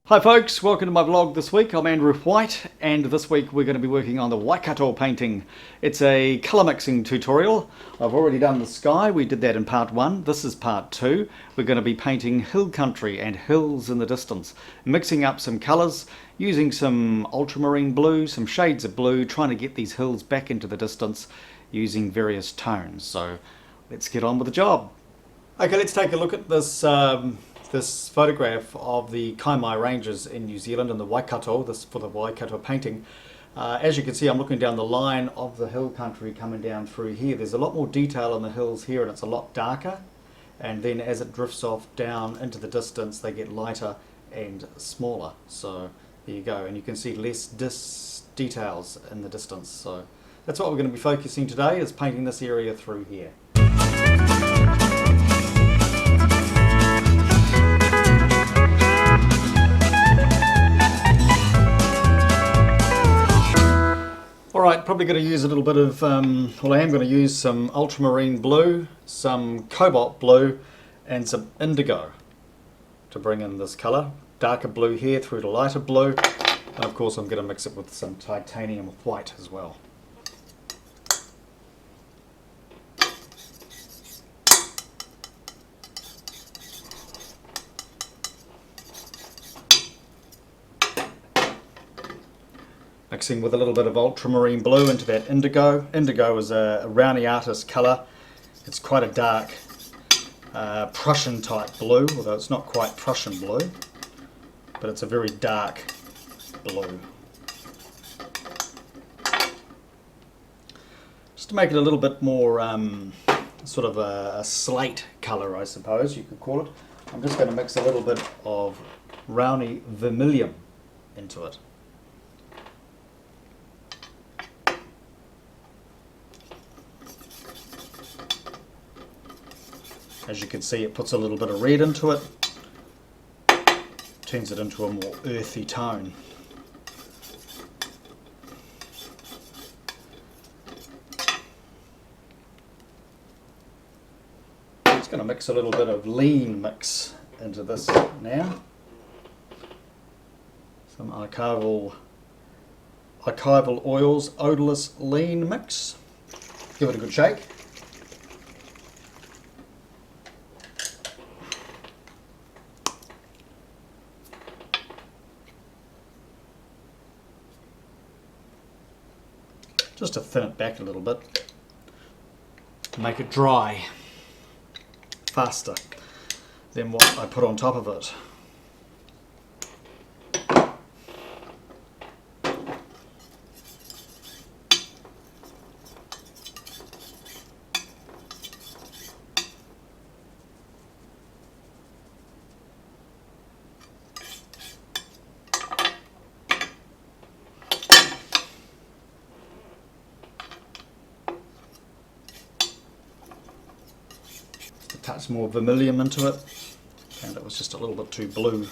Hi folks, welcome to my vlog this week. I'm Andrew White and this week we're going to be working on the Waikato painting. It's a colour mixing tutorial. I've already done the sky, we did that in part 1. This is part 2. We're going to be painting hill country and hills in the distance. Mixing up some colours, using some ultramarine blue, some shades of blue, trying to get these hills back into the distance using various tones. So let's get on with the job. Okay, let's take a look at this this photograph of the Kaimai Ranges in New Zealand and the Waikato, this for the Waikato painting. As you can see, I'm looking down the line of the hill country coming down through here. There's a lot more detail on the hills here and it's a lot darker, and then as it drifts off down into the distance they get lighter and smaller. So there you go, and you can see less details in the distance. So that's what we're going to be focusing today, is painting this area through here. Alright, probably going to use a little bit of, well, I am going to use some ultramarine blue, some cobalt blue and some indigo to bring in this colour. Darker blue here through to lighter blue, and of course I'm going to mix it with some titanium white as well. Mixing with a little bit of ultramarine blue into that indigo. Indigo is a Rowney Artist colour. It's quite a dark Prussian type blue, although it's not quite Prussian blue, but it's a very dark blue. Just to make it a little bit more sort of a slate colour, I suppose you could call it, I'm just going to mix a little bit of Rowney vermilion into it. As you can see, it puts a little bit of red into it, turns it into a more earthy tone. I'm just going to mix a little bit of lean mix into this now. Some archival oils, odorless lean mix. Give it a good shake. Just to thin it back a little bit, make it dry faster than what I put on top of it. Touch more vermilion into it, and it was just a little bit too blue.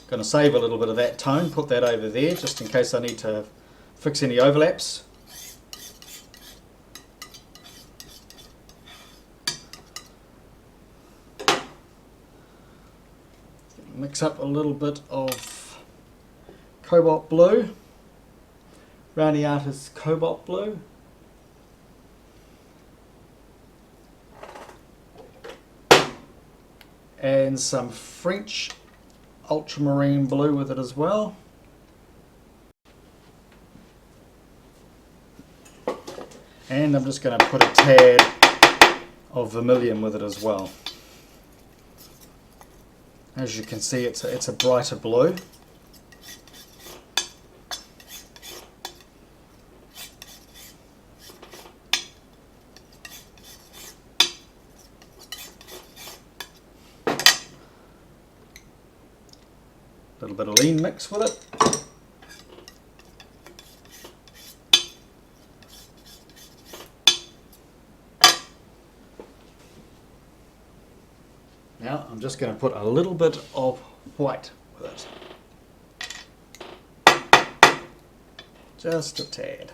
Going to save a little bit of that tone, put that over there just in case I need to fix any overlaps. Mix up a little bit of cobalt blue, Rowney Artist cobalt blue. And some French ultramarine blue with it as well. And I'm just going to put a tad of vermilion with it as well. As you can see, it's a brighter blue. A little bit of lean mix with it. just going to put a little bit of white with it. Just a tad.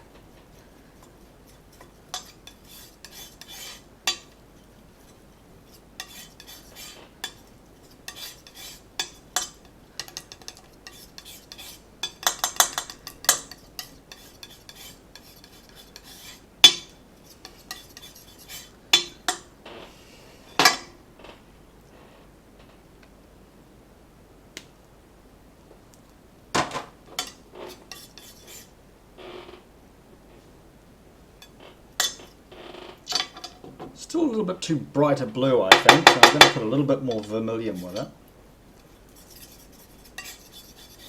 Still a little bit too bright a blue, I think, so I'm going to put a little bit more vermilion with it.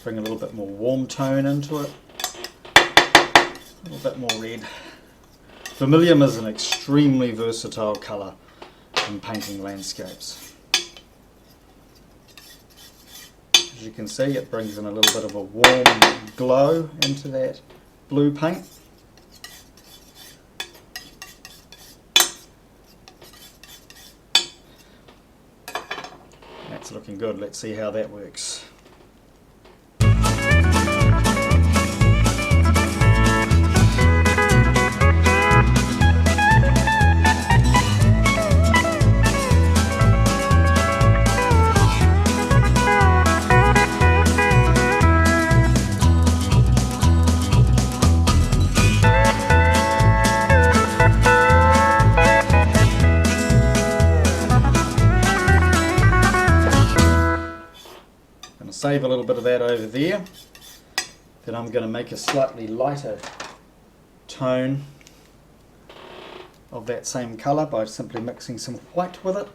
Bring a little bit more warm tone into it. A little bit more red. Vermilion is an extremely versatile colour in painting landscapes. As you can see, it brings in a little bit of a warm glow into that blue paint. That's looking good. Let's see how that works. Save a little bit of that over there. Then I'm going to make a slightly lighter tone of that same colour by simply mixing some white with it.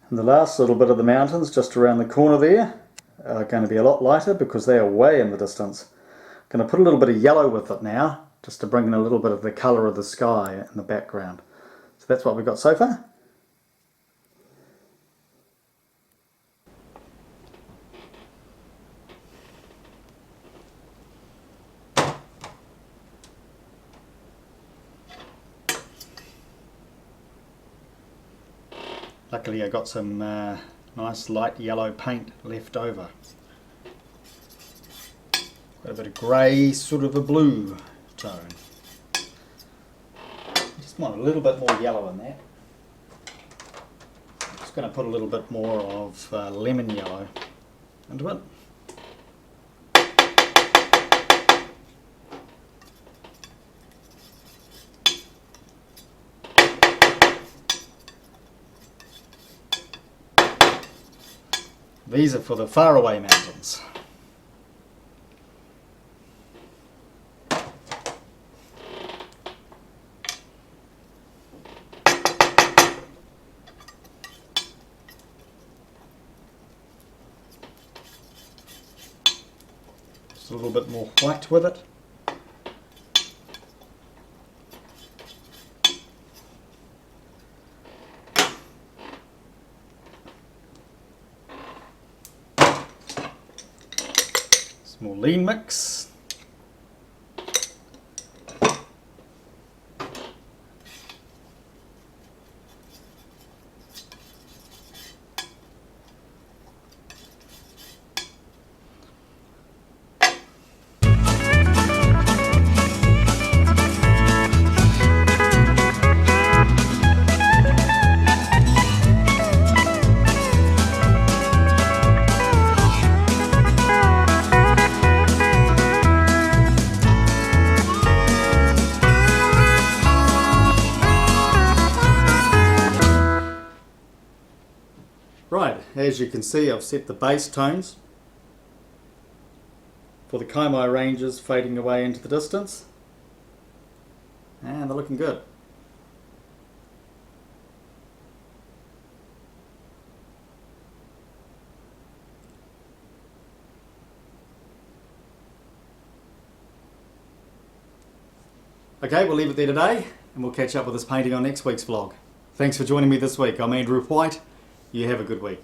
And the last little bit of the mountains just around the corner there are going to be a lot lighter because they are way in the distance. I'm going to put a little bit of yellow with it now, just to bring in a little bit of the colour of the sky in the background. So that's what we've got so far. Luckily I got some nice light yellow paint left over. Got a bit of grey, sort of a blue tone. Just want a little bit more yellow in that. Just going to put a little bit more of lemon yellow into it. These are for the faraway mountains. Just a little bit more white with it. More lean mix. Right, as you can see, I've set the base tones for the Kaimai Ranges fading away into the distance, and they're looking good. Okay, we'll leave it there today, and we'll catch up with this painting on next week's vlog. Thanks for joining me this week. I'm Andrew White. You have a good week.